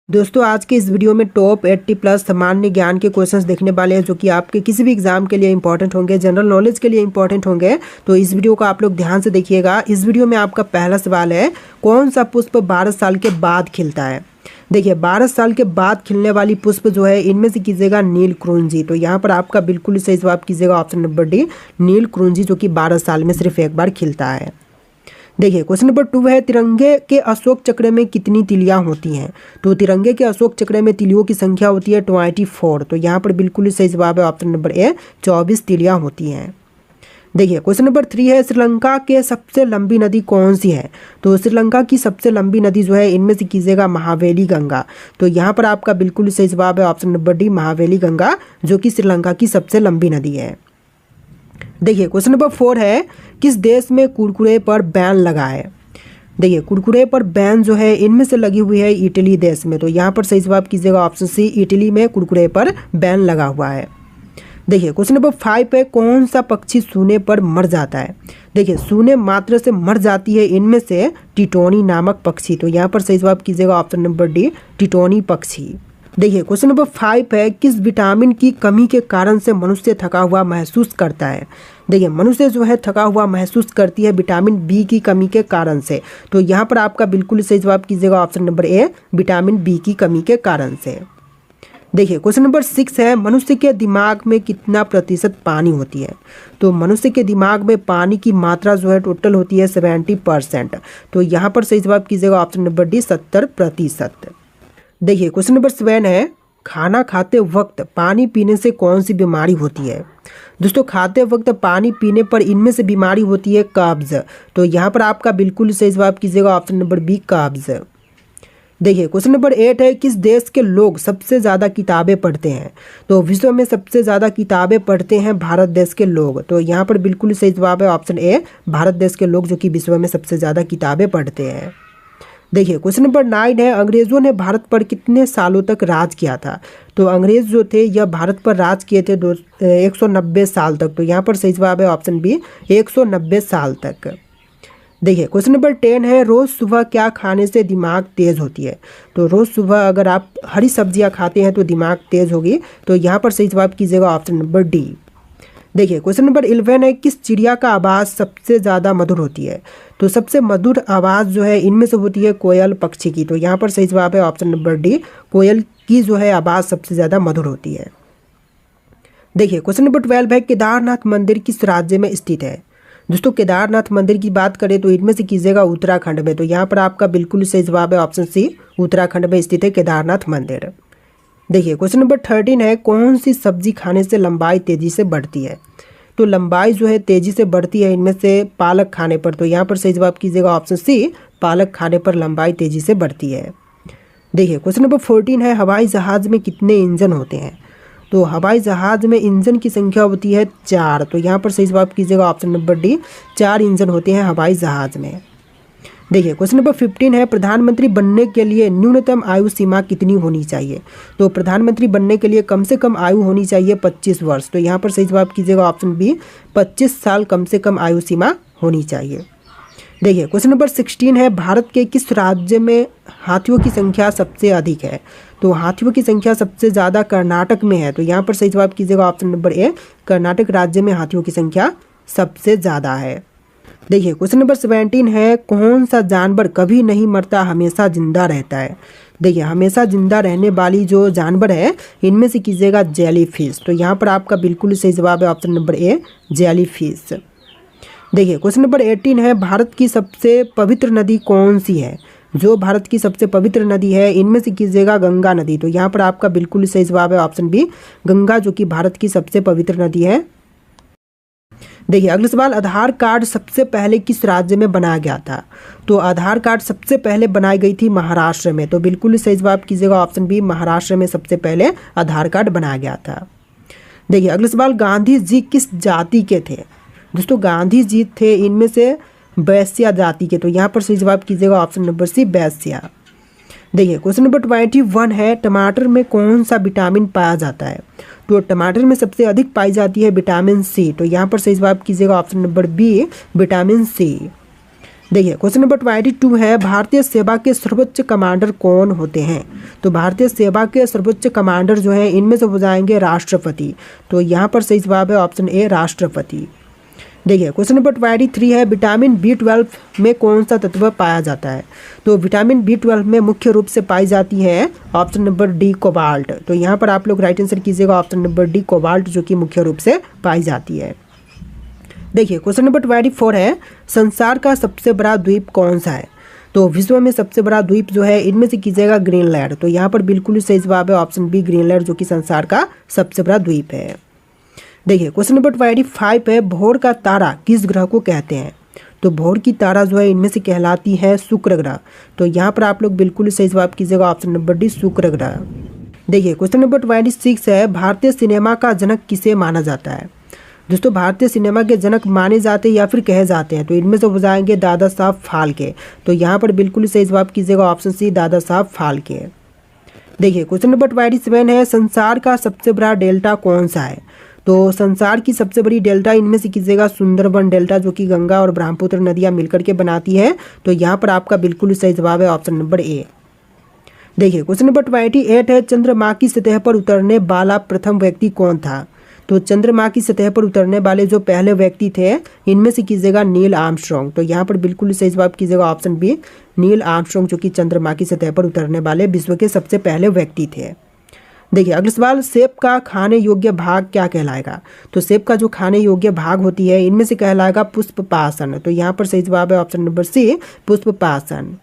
दोस्तों आज के इस वीडियो में टॉप 80 प्लस सामान्य ज्ञान के क्वेश्चंस देखने वाले हैं जो कि आपके किसी भी एग्जाम के लिए इंपॉर्टेंट होंगे, जनरल नॉलेज के लिए इंपॉर्टेंट होंगे। तो इस वीडियो को आप लोग ध्यान से देखिएगा। इस वीडियो में आपका पहला सवाल है, कौन सा पुष्प 12 साल के बाद खिलता है। देखिए 12 साल के बाद खिलने वाली पुष्प जो है इनमें से कीजिएगा नीलकुंजी। तो यहाँ पर आपका बिल्कुल सही जवाब कीजिएगा ऑप्शन नंबर डी, नीलकुंजी, जो कि 12 साल में सिर्फ एक बार खिलता है। देखिए क्वेश्चन नंबर 2 है, तिरंगे के अशोक चक्र में कितनी तिलियां होती हैं। तो तिरंगे के अशोक चक्र में तिलियों की संख्या होती है 24। तो यहाँ पर बिल्कुल सही जवाब है ऑप्शन नंबर ए, 24 तिलियां होती हैं। देखिए क्वेश्चन नंबर 3 है, श्रीलंका के सबसे लंबी नदी कौन सी है। तो श्रीलंका की सबसे लंबी नदी जो है इनमें से कीजिएगा महावेली गंगा। तो यहाँ पर आपका बिल्कुल सही जवाब है option number D, Mahaweli Ganga, जो कि श्रीलंका की सबसे लंबी नदी है। देखिए क्वेश्चन नंबर 4 है, किस देश में कुरकुरे पर बैन लगा है। देखिए कुरकुरे पर बैन जो है इनमें से लगी हुई है इटली देश में। तो यहाँ पर सही जवाब कीजिएगा ऑप्शन सी, इटली में कुरकुरे पर बैन लगा हुआ है। देखिए क्वेश्चन नंबर 5 है, कौन सा पक्षी सूने पर मर जाता है। देखिए सूने मात्र से मर जाती है इनमें से टिटोनी नामक पक्षी। तो यहाँ पर सही जवाब कीजिएगा ऑप्शन नंबर डी, टिटोनी पक्षी। देखिए क्वेश्चन नंबर 5 है, किस विटामिन की कमी के कारण से मनुष्य थका हुआ महसूस करता है। देखिए मनुष्य जो है थका हुआ महसूस करती है विटामिन बी की कमी के कारण से। तो यहाँ पर आपका बिल्कुल सही जवाब कीजिएगा option number A, vitamin B की कमी के कारण से। देखिए क्वेश्चन नंबर 6 है, मनुष्य के दिमाग में कितना प्रतिशत पानी होती है। तो मनुष्य के दिमाग में पानी की मात्रा जो है टोटल होती है 70%। तो यहाँ पर सही जवाब कीजिएगा ऑप्शन नंबर डी, 70%। देखिए क्वेश्चन नंबर 7 है, खाना खाते वक्त पानी पीने से कौन सी बीमारी होती है। दोस्तों खाते वक्त पानी पीने पर इनमें से बीमारी होती है कब्ज। तो यहाँ पर आपका बिल्कुल सही जवाब कीजिएगा ऑप्शन नंबर बी, कब्ज। देखिए क्वेश्चन नंबर 8 है, किस देश के लोग सबसे ज़्यादा किताबें पढ़ते हैं। तो विश्व में सबसे ज़्यादा किताबें पढ़ते हैं भारत देश के लोग। तो यहाँ पर बिल्कुल सही जवाब है ऑप्शन ए, भारत देश के लोग, जो कि विश्व में सबसे ज़्यादा किताबें पढ़ते हैं। देखिए क्वेश्चन नंबर 9 है, अंग्रेज़ों ने भारत पर कितने सालों तक राज किया था। तो अंग्रेज़ जो थे यह भारत पर राज किए थे 190 साल तक। तो यहाँ पर सही जवाब है ऑप्शन बी, 190 साल तक। देखिए क्वेश्चन नंबर 10 है, रोज़ सुबह क्या खाने से दिमाग तेज़ होती है। तो रोज़ सुबह अगर आप हरी सब्जियाँ खाते हैं तो दिमाग तेज़ होगी। तो यहाँ पर सही जवाब कीजिएगा ऑप्शन नंबर डी। देखिए क्वेश्चन नंबर 11 है, किस चिड़िया का आवाज़ सबसे ज़्यादा मधुर होती है। तो सबसे मधुर आवाज़ जो है इनमें से होती है कोयल पक्षी की। तो यहाँ पर सही जवाब है ऑप्शन नंबर डी, कोयल की जो है आवाज़ सबसे ज़्यादा मधुर होती है। देखिए क्वेश्चन नंबर 12 है, केदारनाथ मंदिर किस राज्य में स्थित है। दोस्तों केदारनाथ मंदिर की बात करें तो इनमें से कीजिएगा उत्तराखंड में। तो यहाँ पर आपका बिल्कुल सही जवाब है ऑप्शन सी, उत्तराखंड में स्थित है केदारनाथ मंदिर। देखिए क्वेश्चन नंबर 13 है, कौन सी सब्जी खाने से लंबाई तेज़ी से बढ़ती है। तो लंबाई जो है तेज़ी से बढ़ती है इनमें से पालक खाने पर। तो यहाँ पर सही जवाब कीजिएगा ऑप्शन सी, पालक खाने पर लंबाई तेज़ी से बढ़ती है। देखिए क्वेश्चन नंबर 14 है, हवाई जहाज़ में कितने इंजन होते हैं। तो हवाई जहाज़ में इंजन की संख्या होती है 4। तो यहाँ पर सही जवाब कीजिएगा ऑप्शन नंबर डी, 4 इंजन होते हैं हवाई जहाज़ में। देखिए क्वेश्चन नंबर 15 है, प्रधानमंत्री बनने के लिए न्यूनतम आयु सीमा कितनी होनी चाहिए। तो प्रधानमंत्री बनने के लिए कम से कम आयु होनी चाहिए 25 वर्ष। तो यहाँ पर सही जवाब कीजिएगा ऑप्शन बी, 25 साल कम से कम आयु सीमा होनी चाहिए। देखिए क्वेश्चन नंबर 16 है, भारत के किस राज्य में हाथियों की संख्या सबसे अधिक है। तो हाथियों की संख्या सबसे ज़्यादा कर्नाटक में है। तो यहाँ पर सही जवाब कीजिएगा ऑप्शन नंबर ए, कर्नाटक राज्य में हाथियों की संख्या सबसे ज़्यादा है। देखिए क्वेश्चन नंबर 17 है, कौन सा जानवर कभी नहीं मरता हमेशा जिंदा रहता है। देखिए हमेशा जिंदा रहने वाली जो जानवर है इनमें से कीजिएगा जेलीफिश। तो यहाँ पर आपका बिल्कुल सही जवाब है ऑप्शन नंबर ए, जेलीफिश। देखिए क्वेश्चन नंबर 18 है, भारत की सबसे पवित्र नदी कौन सी है। जो भारत की सबसे पवित्र नदी है इनमें से कीजिएगा गंगा नदी। तो यहाँ पर आपका बिल्कुल सही जवाब है ऑप्शन बी, गंगा, जो कि भारत की सबसे पवित्र नदी है। देखिए अगला सवाल, आधार कार्ड सबसे पहले किस राज्य में बनाया गया था। तो आधार कार्ड सबसे पहले बनाई गई थी महाराष्ट्र में। तो बिल्कुल सही जवाब कीजिएगा ऑप्शन बी, महाराष्ट्र में सबसे पहले आधार कार्ड बनाया गया था। देखिए अगला सवाल, गांधी जी किस जाति के थे। दोस्तों गांधी जी थे इनमें से वैश्या जाति के। तो यहाँ पर सही जवाब कीजिएगा ऑप्शन नंबर सी, वैश्या। देखिए क्वेश्चन नंबर 21 है, टमाटर में कौन सा विटामिन पाया जाता है। तो टमाटर में सबसे अधिक पाई जाती है विटामिन सी। तो यहाँ पर सही जवाब कीजिएगा option number B, vitamin C. देखिए क्वेश्चन नंबर 22 है, भारतीय सेवा के सर्वोच्च कमांडर कौन होते हैं? तो भारतीय सेवा के सर्वोच्च कमांडर जो हैं इनमें से हो जाएंगे राष्ट्रपति। तो यहाँ पर सही जवाब है ऑप्शन ए राष्ट्रपति। देखिए क्वेश्चन नंबर 23 है, विटामिन B12 में कौन सा तत्व पाया जाता है? तो विटामिन B12 में मुख्य रूप से पाई जाती है ऑप्शन नंबर डी कोबाल्ट। तो यहाँ पर आप लोग राइट आंसर कीजिएगा ऑप्शन नंबर डी कोबाल्ट, जो कि मुख्य रूप से पाई जाती है। देखिए क्वेश्चन नंबर 24 है, संसार का सबसे बड़ा द्वीप कौन सा है? तो विश्व में सबसे बड़ा द्वीप जो है इनमें से कीजिएगा ग्रीनलैंड। तो यहाँ पर बिल्कुल सही जवाब है ऑप्शन बी ग्रीनलैंड, जो कि संसार का सबसे बड़ा द्वीप है। देखिए क्वेश्चन नंबर 25 है, भोर का तारा किस ग्रह को कहते हैं? तो भोर की तारा जो है इनमें से कहलाती है शुक्र ग्रह। तो यहाँ पर आप लोग बिल्कुल सही जवाब कीजिएगा ऑप्शन नंबर डी शुक्र ग्रह। देखिए क्वेश्चन नंबर 26 है, भारतीय सिनेमा का जनक किसे माना जाता है? दोस्तों भारतीय सिनेमा के जनक माने जाते हैं या फिर कहे जाते हैं? तो इनमें से हो जाएंगे दादा साहब फाल्के। तो यहाँ पर बिल्कुल सही जवाब कीजिएगा ऑप्शन सी दादा साहब फाल्के। देखिए क्वेश्चन नंबर 27 है, संसार का सबसे बड़ा डेल्टा कौन सा है? तो संसार की सबसे बड़ी डेल्टा इनमें से कीजिएगा सुंदरबन डेल्टा, जो कि गंगा और ब्रह्मपुत्र नदियाँ मिलकर के बनाती है। तो यहाँ पर आपका बिल्कुल सही जवाब है ऑप्शन नंबर ए। देखिए क्वेश्चन नंबर 28 है, चंद्रमा की सतह पर उतरने वाला प्रथम व्यक्ति कौन था? तो चंद्रमा की सतह पर उतरने वाले जो पहले व्यक्ति थे इनमें से कीजिएगा नील आर्मस्ट्रॉन्ग। तो यहाँ पर बिल्कुल सही जवाब कीजिएगा ऑप्शन बी नील आर्मस्ट्रॉन्ग, जो कि चंद्रमा की सतह पर उतरने वाले विश्व के सबसे पहले व्यक्ति थे। देखिए अगला सवाल, सेब का खाने योग्य भाग क्या कहलाएगा? तो सेब का जो खाने योग्य भाग होती है इनमें से कहलाएगा पुष्पपाशन। तो यहाँ पर सही जवाब है ऑप्शन नंबर सी पुष्पपाशन।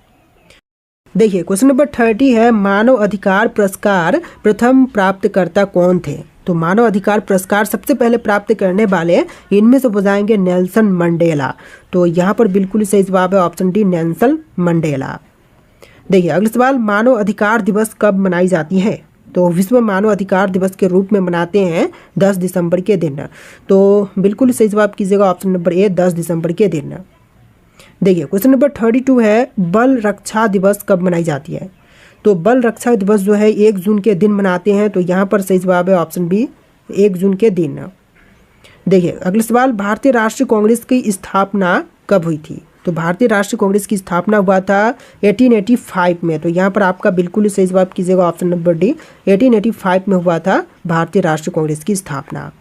देखिए क्वेश्चन नंबर 30 है, मानव अधिकार पुरस्कार प्रथम प्राप्तकर्ता कौन थे? तो मानव अधिकार पुरस्कार सबसे पहले प्राप्त करने वाले इनमें से हो जाएंगे नेल्सन मंडेला। तो यहाँ पर बिल्कुल सही जवाब है ऑप्शन डी नेल्सन मंडेला। देखिए अगला सवाल, मानव अधिकार दिवस कब मनाई जाती है? तो विश्व मानव अधिकार दिवस के रूप में मनाते हैं 10 दिसंबर के दिन। तो बिल्कुल सही जवाब कीजिएगा ऑप्शन नंबर ए 10 दिसंबर के दिन। देखिए क्वेश्चन नंबर 32 है, बल रक्षा दिवस कब मनाई जाती है? तो बल रक्षा दिवस जो है 1 जून के दिन मनाते हैं। तो यहाँ पर सही जवाब है ऑप्शन बी 1 जून के दिन। देखिए अगला सवाल, भारतीय राष्ट्रीय कांग्रेस की स्थापना कब हुई थी? तो भारतीय राष्ट्रीय कांग्रेस की स्थापना हुआ था 1885 में। तो यहाँ पर आपका बिल्कुल सही जवाब कीजिएगा ऑप्शन नंबर डी 1885 में हुआ था भारतीय राष्ट्रीय कांग्रेस की स्थापना।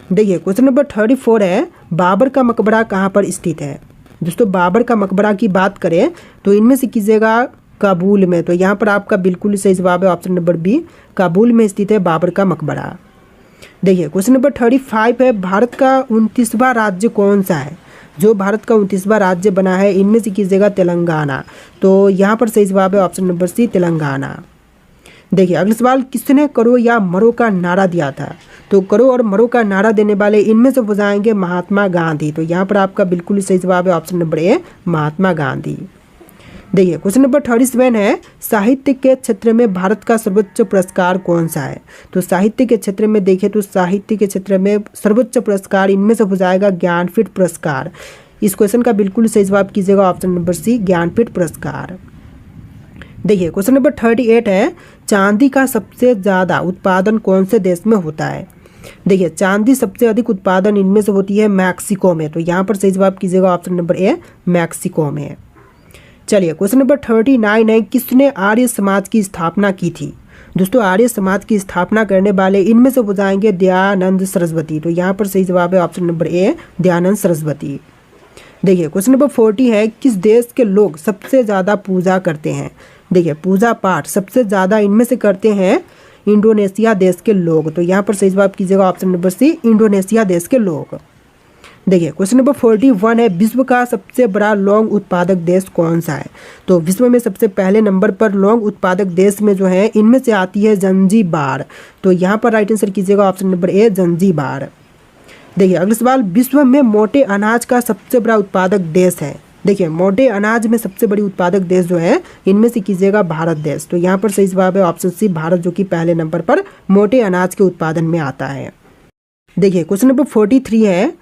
देखिए क्वेश्चन नंबर 34 है, बाबर का मकबरा कहाँ पर स्थित है? दोस्तों बाबर का मकबरा की बात करें तो इनमें से कीजिएगा काबुल में। तो यहाँ पर आपका बिल्कुल सही जवाब है ऑप्शन नंबर बी काबुल में स्थित है बाबर का मकबरा। देखिए क्वेश्चन नंबर 35 है, भारत का 29वां राज्य कौन सा है? जो भारत का 29वां राज्य बना है इनमें से कीजिएगा तेलंगाना। तो यहाँ पर सही जवाब है ऑप्शन नंबर सी तेलंगाना। देखिए अगला सवाल, किसने करो या मरो का नारा दिया था? तो करो और मरो का नारा देने वाले इनमें से हो जाएंगे महात्मा गांधी। तो यहाँ पर आपका बिल्कुल सही जवाब है ऑप्शन नंबर ए महात्मा गांधी। देखिए क्वेश्चन नंबर 37 है, साहित्य के क्षेत्र में भारत का सर्वोच्च पुरस्कार कौन सा है? तो साहित्य के क्षेत्र में देखें तो साहित्य के क्षेत्र में सर्वोच्च पुरस्कार इनमें से हो जाएगा ज्ञानपीठ पुरस्कार। इस क्वेश्चन का बिल्कुल सही जवाब कीजिएगा ऑप्शन नंबर सी ज्ञानपीठ पुरस्कार। देखिए क्वेश्चन नंबर 38 है, चांदी का सबसे ज़्यादा उत्पादन कौन से देश में होता है? देखिए चांदी सबसे अधिक उत्पादन इनमें से होती है मैक्सिको में। तो यहाँ पर सही जवाब कीजिएगा ऑप्शन नंबर ए मैक्सिको में। चलिए क्वेश्चन नंबर 39 है, किसने आर्य समाज की स्थापना की थी? दोस्तों आर्य समाज की स्थापना करने वाले इनमें से हो जाएंगे दयानंद सरस्वती। तो यहाँ पर सही जवाब है ऑप्शन नंबर ए दयानंद सरस्वती। देखिए क्वेश्चन नंबर 40 है, किस देश के लोग सबसे ज़्यादा पूजा करते हैं? देखिए पूजा पाठ सबसे ज़्यादा इनमें से करते हैं इंडोनेशिया देश के लोग। तो यहाँ पर सही जवाब कीजिएगा ऑप्शन नंबर सी इंडोनेशिया देश के लोग। देखिए क्वेश्चन नंबर 41 है, विश्व का सबसे बड़ा लौंग उत्पादक देश कौन सा है? तो विश्व में सबसे पहले नंबर पर लौंग उत्पादक देश में जो है इनमें से आती है जंजीबार। तो यहाँ पर राइट आंसर कीजिएगा ऑप्शन नंबर ए जंजीबार। देखिए अगला सवाल, विश्व में मोटे अनाज का सबसे बड़ा उत्पादक देश है? देखिए मोटे अनाज में सबसे बड़ी उत्पादक देश जो है इनमें से कीजिएगा भारत देश। तो यहाँ पर सही जवाब है ऑप्शन सी भारत, जो कि पहले नंबर पर मोटे अनाज के उत्पादन में आता है। देखिए क्वेश्चन नंबर 43 है,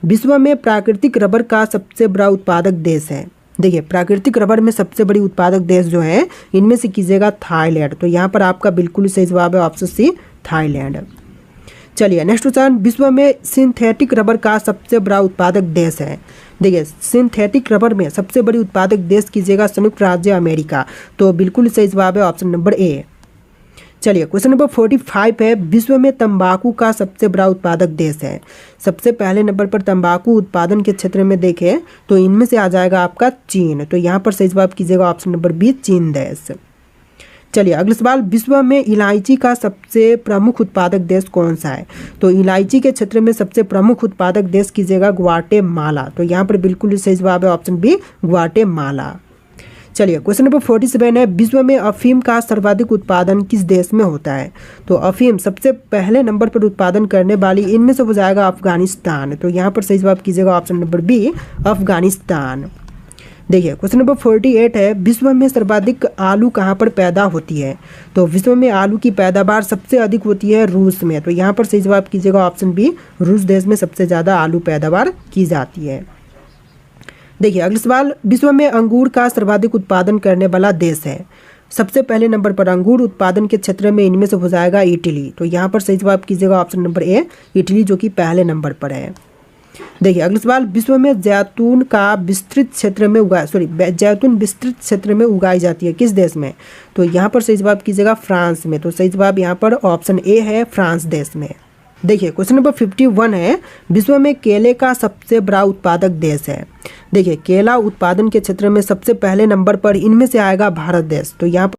विश्व में प्राकृतिक रबर का सबसे बड़ा उत्पादक देश है? देखिए प्राकृतिक रबर में सबसे बड़ी उत्पादक देश जो है इनमें से कीजिएगा थाईलैंड। तो यहाँ पर आपका बिल्कुल सही जवाब है ऑप्शन सी थाईलैंड। चलिए नेक्स्ट क्वेश्चन, विश्व में सिंथेटिक रबर का सबसे बड़ा उत्पादक देश है। देखिए सिंथेटिक रबर में सबसे बड़ी उत्पादक देश कीजिएगा संयुक्त राज्य अमेरिका। तो बिल्कुल सही जवाब है ऑप्शन नंबर ए। चलिए क्वेश्चन नंबर 45 है, विश्व में तंबाकू का सबसे बड़ा उत्पादक देश है। सबसे पहले नंबर पर तंबाकू उत्पादन के क्षेत्र में देखें तो इनमें से आ जाएगा आपका चीन। तो यहाँ पर सही जवाब कीजिएगा ऑप्शन नंबर बी, चीन देश। चलिए अगला सवाल, विश्व में इलायची का सबसे प्रमुख उत्पादक देश कौन सा है। तो इलायची के क्षेत्र में सबसे प्रमुख उत्पादक देश कीजिएगा ग्वाटेमाला। तो यहाँ पर बिल्कुल सही जवाब है ऑप्शन बी, ग्वाटेमाला। चलिए क्वेश्चन नंबर 47 है, विश्व में अफीम का सर्वाधिक उत्पादन किस देश में होता है। तो अफीम सबसे पहले नंबर पर उत्पादन करने वाली इनमें से हो जाएगा अफगानिस्तान। तो यहाँ पर सही जवाब कीजिएगा ऑप्शन नंबर बी, अफगानिस्तान। देखिए क्वेश्चन नंबर 48 है, विश्व में सर्वाधिक आलू कहाँ पर पैदा होती है। तो विश्व में आलू की पैदावार सबसे अधिक होती है रूस में। तो यहाँ पर सही जवाब कीजिएगा ऑप्शन बी, रूस देश में सबसे ज़्यादा आलू पैदावार की जाती है। देखिए अगला सवाल, विश्व में अंगूर का सर्वाधिक उत्पादन करने वाला देश है। सबसे पहले नंबर पर अंगूर उत्पादन के क्षेत्र में इनमें से हो जाएगा इटली। तो यहाँ पर सही जवाब कीजिएगा ऑप्शन नंबर ए, इटली, जो कि पहले नंबर पर है। देखिए अगला सवाल, विश्व में जैतून विस्तृत क्षेत्र में उगाई जाती है किस देश में। तो यहाँ पर सही जवाब कीजिएगा फ्रांस में। तो सही जवाब यहाँ पर ऑप्शन ए है, फ्रांस देश में। देखिए क्वेश्चन नंबर 51 है, विश्व में केले का सबसे बड़ा उत्पादक देश है। देखिए केला उत्पादन के क्षेत्र में सबसे पहले नंबर पर इनमें से आएगा भारत देश। तो यहाँ